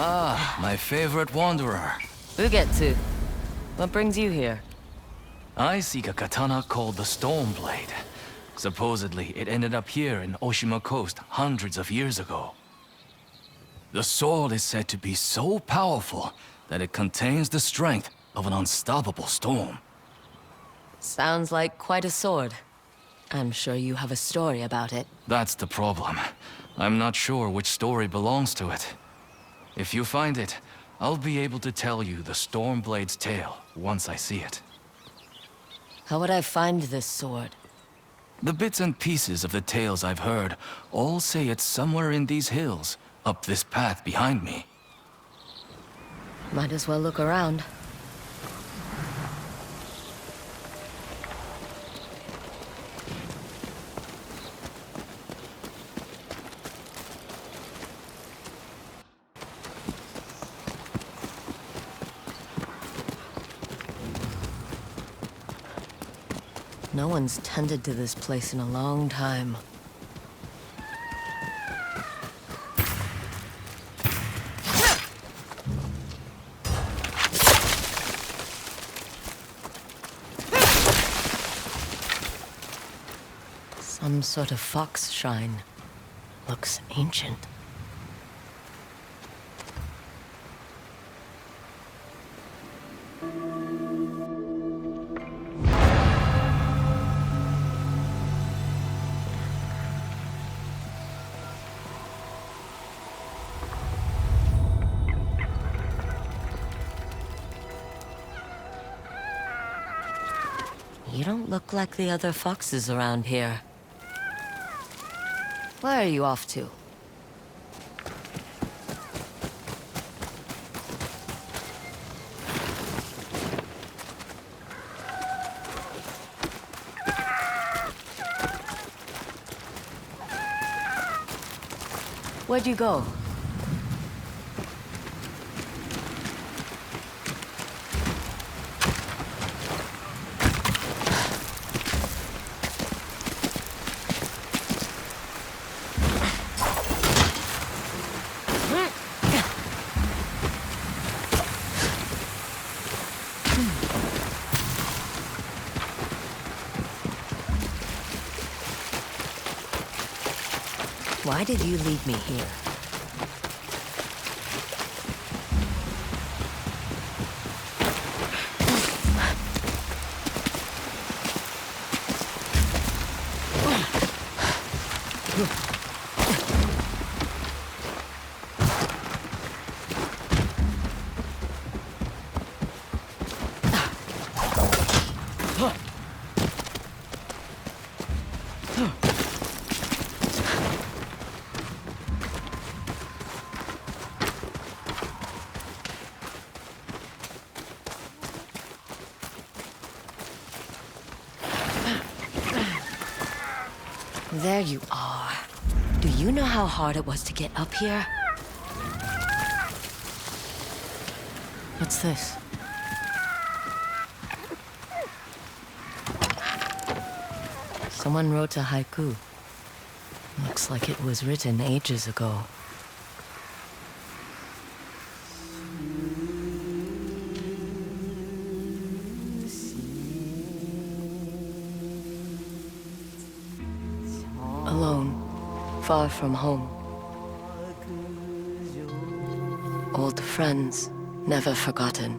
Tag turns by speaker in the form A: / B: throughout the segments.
A: Ah, my favorite wanderer.
B: Ugetsu, what brings you here?
A: I seek a katana called the Stormblade. Supposedly, it ended up here in Oshima Coast hundreds of years ago. The sword is said to be so powerful that it contains the strength of an unstoppable storm.
B: Sounds like quite a sword. I'm sure you have a story about it.
A: That's the problem. I'm not sure which story belongs to it. If you find it, I'll be able to tell you the Stormblade's tale once I see it.
B: How would I find this sword?
A: The bits and pieces of the tales I've heard all say it's somewhere in these hills, up this path behind me.
B: Might as well look around. No one's tended to this place in a long time. Some sort of fox shrine. Looks ancient. You don't look like the other foxes around here. Where are you off to? Where'd you go? Why did you leave me here? There you are. Do you know how hard it was to get up here? What's this? Someone wrote a haiku. Looks like it was written ages ago. Alone, far from home. Old friends, never forgotten.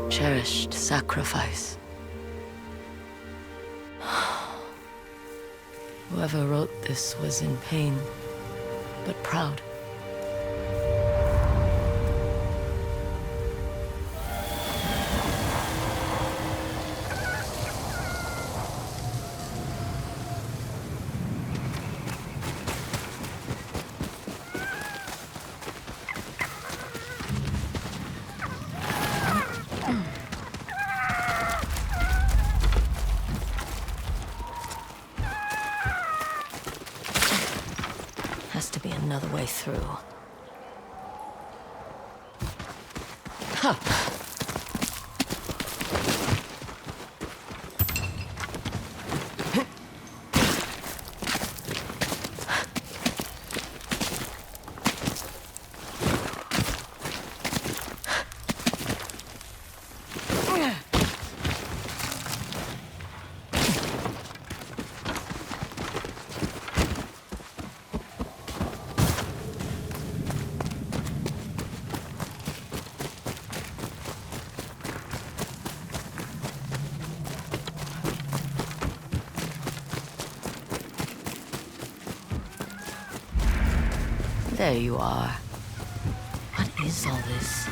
B: Cherished sacrifice. Whoever wrote this was in pain, but proud. Has to be another way through. Huh. There you are. What is all this?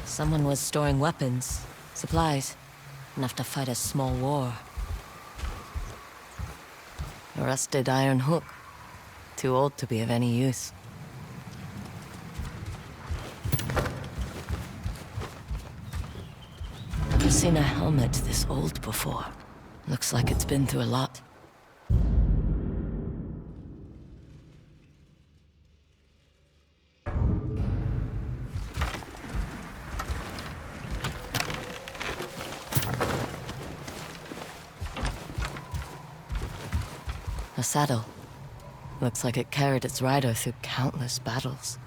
B: Someone was storing weapons, supplies, enough to fight a small war. A rusted iron hook, too old to be of any use. Never seen a helmet this old before. Looks like it's been through a lot. A saddle. Looks like it carried its rider through countless battles.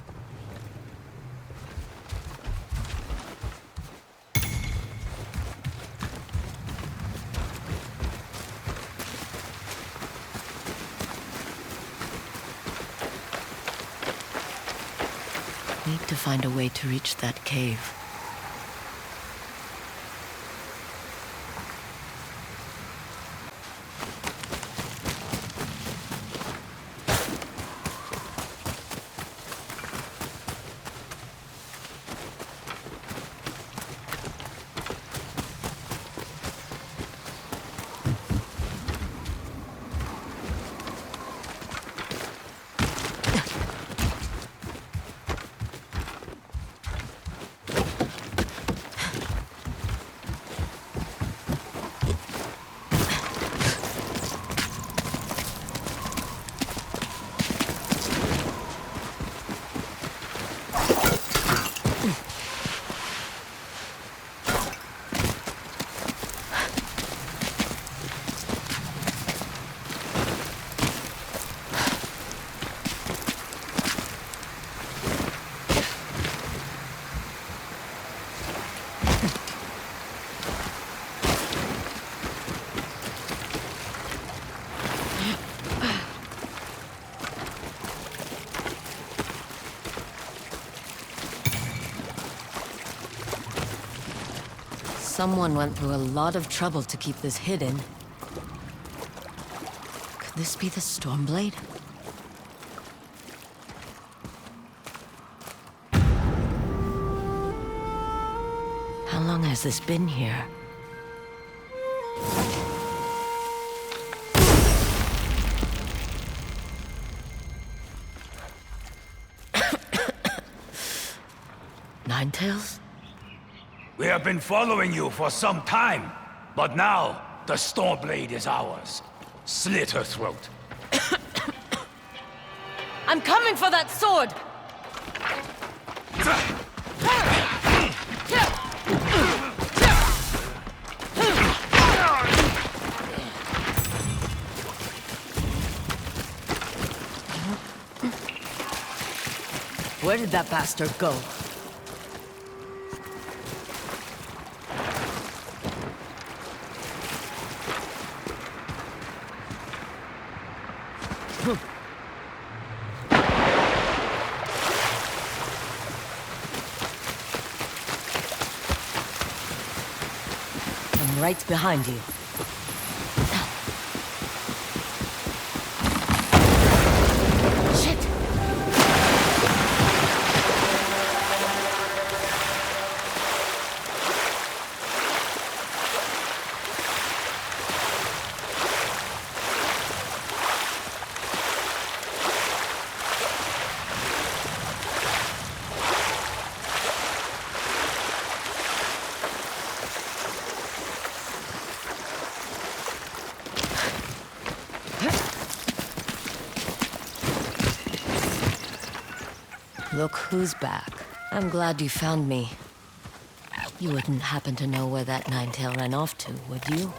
B: Need to find a way to reach that cave. Someone went through a lot of trouble to keep this hidden. Could this be the Stormblade? How long has this been here? Ninetales?
C: We have been following you for some time, but now the Stormblade is ours. Slit her throat.
B: I'm coming for that sword! Where did that bastard go? I'm right behind you. Shit! Look who's back. I'm glad you found me. You wouldn't happen to know where that Ninetail ran off to, would you?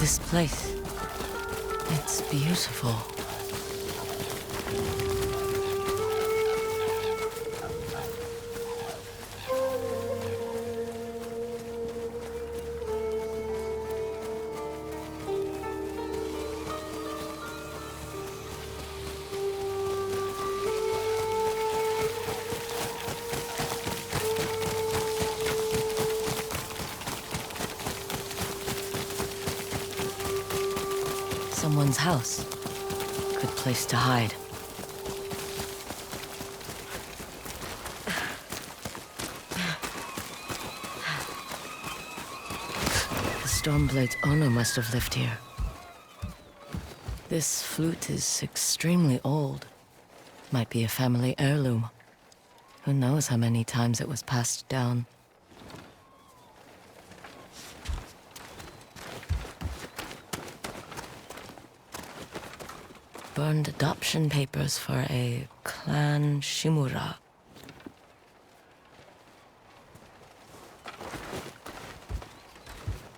B: This place. It's beautiful. Someone's house. Good place to hide. The Stormblade's owner must have lived here. This flute is extremely old. Might be a family heirloom. Who knows how many times it was passed down. Burned adoption papers for a clan Shimura.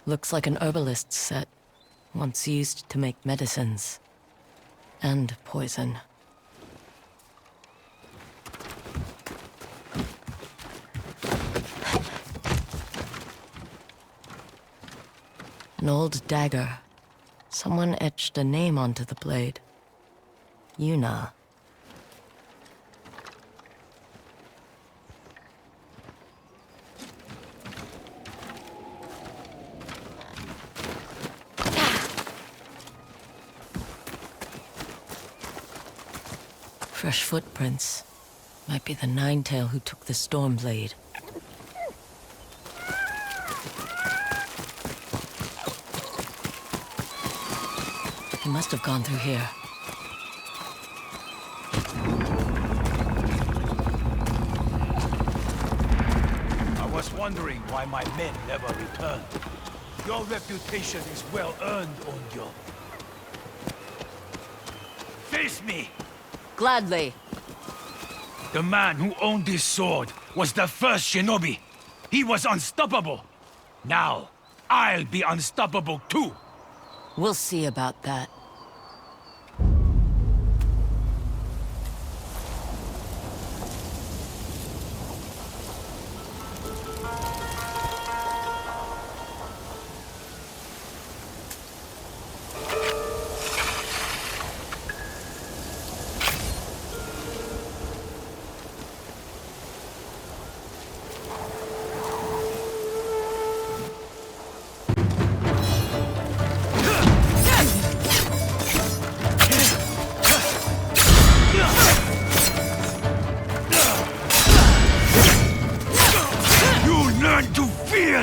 B: Looks like an herbalist's set, once used to make medicines. And poison. An old dagger. Someone etched a name onto the blade. Yuna. Fresh footprints. Might be the Ninetail who took the Stormblade. He must have gone through here.
C: I was wondering why my men never returned. Your reputation is well earned, Onyo. Face me!
B: Gladly.
C: The man who owned this sword was the first shinobi. He was unstoppable. Now, I'll be unstoppable too.
B: We'll see about that.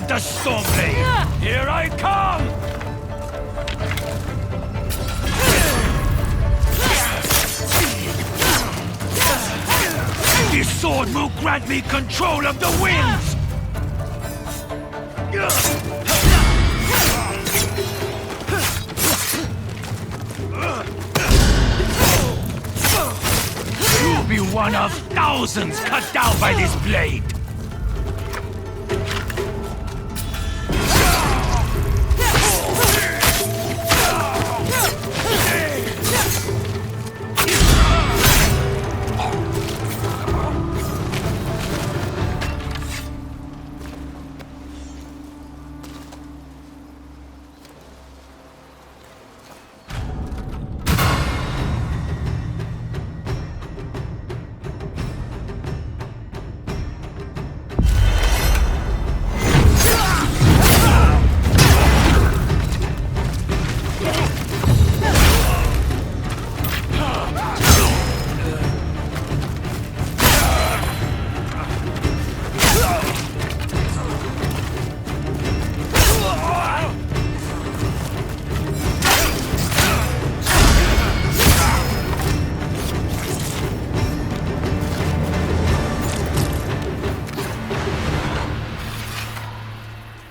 C: The Stormblade! Here I come! This sword will grant me control of the winds! You'll be one of thousands cut down by this blade!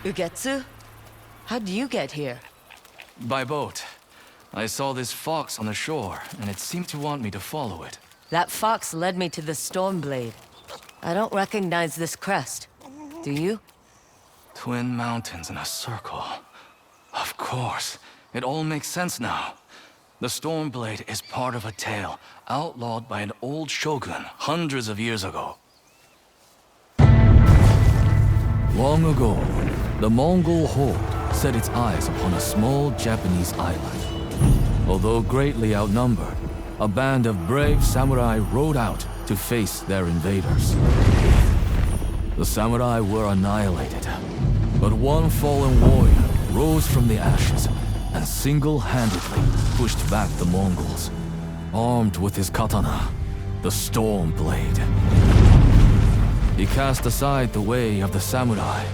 B: Ugetsu? How'd you get here?
A: By boat. I saw this fox on the shore, and it seemed to want me to follow it.
B: That fox led me to the Stormblade. I don't recognize this crest. Do you?
A: Twin mountains in a circle. Of course. It all makes sense now. The Stormblade is part of a tale outlawed by an old shogun hundreds of years ago. Long ago, the Mongol horde set its eyes upon a small Japanese island. Although greatly outnumbered, a band of brave samurai rode out to face their invaders. The samurai were annihilated, but one fallen warrior rose from the ashes and single-handedly pushed back the Mongols, armed with his katana, the Storm Blade. He cast aside the way of the samurai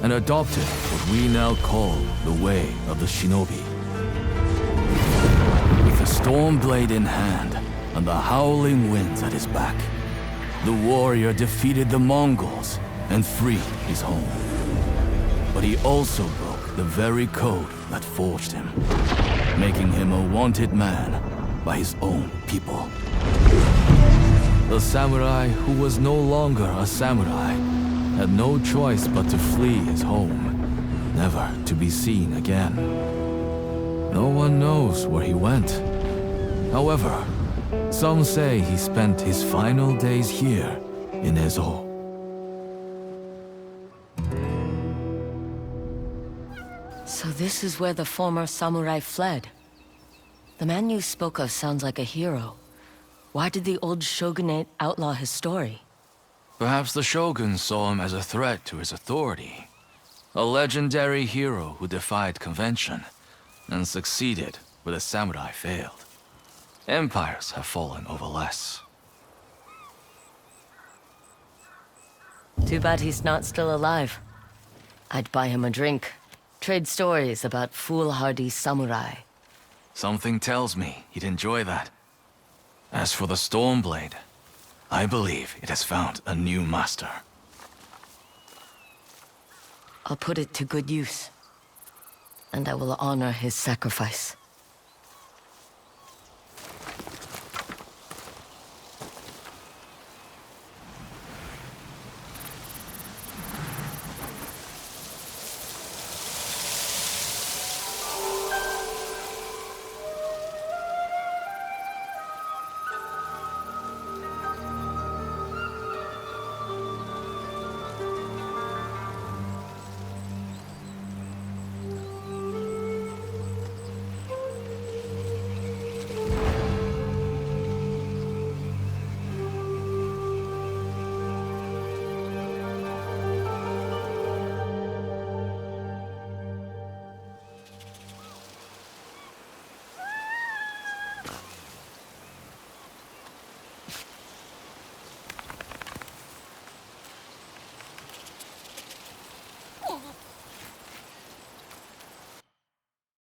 A: and adopted what we now call the way of the shinobi. With the Storm Blade in hand and the howling winds at his back, the warrior defeated the Mongols and freed his home. But he also broke the very code that forged him, making him a wanted man by his own people. The samurai who was no longer a samurai had no choice but to flee his home, never to be seen again. No one knows where he went. However, some say he spent his final days here in Ezo.
B: So this is where the former samurai fled. The man you spoke of sounds like a hero. Why did the old shogunate outlaw his story?
A: Perhaps the shogun saw him as a threat to his authority. A legendary hero who defied convention and succeeded where the samurai failed. Empires have fallen over less.
B: Too bad he's not still alive. I'd buy him a drink. Trade stories about foolhardy samurai.
A: Something tells me he'd enjoy that. As for the Stormblade, I believe it has found a new master.
B: I'll put it to good use. And I will honor his sacrifice.